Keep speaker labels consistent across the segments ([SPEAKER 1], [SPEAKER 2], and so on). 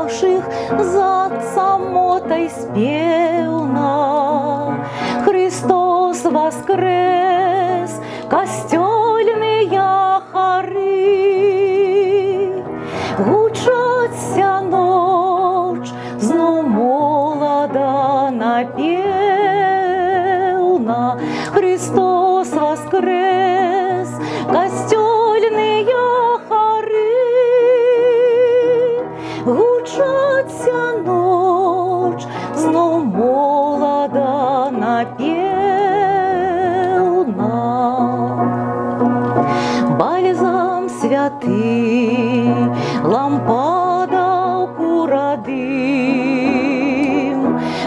[SPEAKER 1] наших за самотой спевна. Христос воскрес, костельные хоры, гучаться ночь, знов молода напевна. Христос воскрес, костельные хоры, гучаться ночь, знов молода напевна. Бальзам святий, лампада курадим,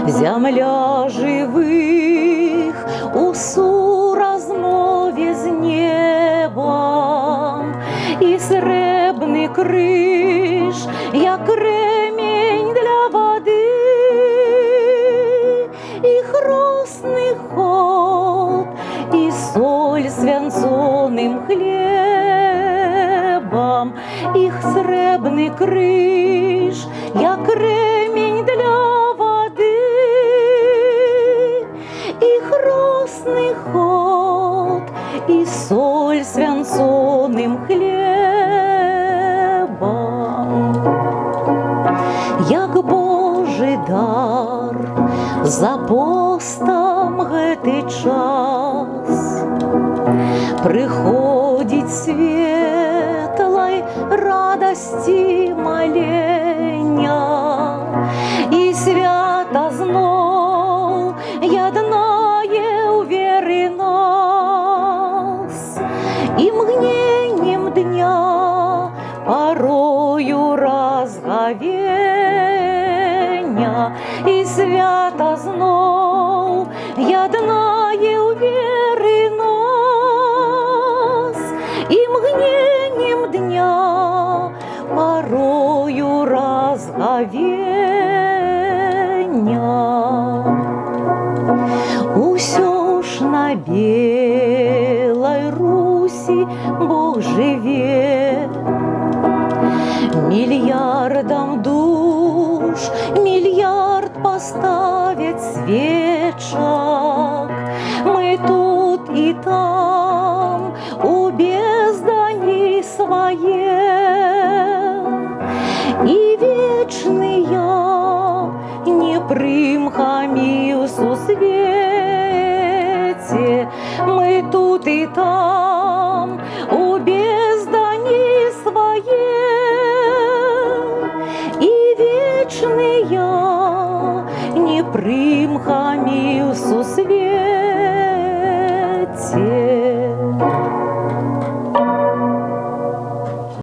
[SPEAKER 1] земля живих у суразмові з небом, і сребний криж, як ремінь для води, і хрустний ход, і соль свянцоним хлібом, їх сребний криж, як ремінь для води, і хрустний ход, і соль свянцоним хлібом. Як Божий дар за постом гетий час, приходить світлой радості молення, і свята знов єднає у віри нас, і мгновенням дня порою розговення, і свята знов єднає у віри нас, і мгновенням дня порою розговення. Усё ж на Белой Руси Бог живе, миллиардом душ, миллиард поставить свечок. Мы тут и там у бездани своей, и вечный я не примхами в сусвете. Мы тут и там у бездани своей, и вечный я не примхами в сусвете.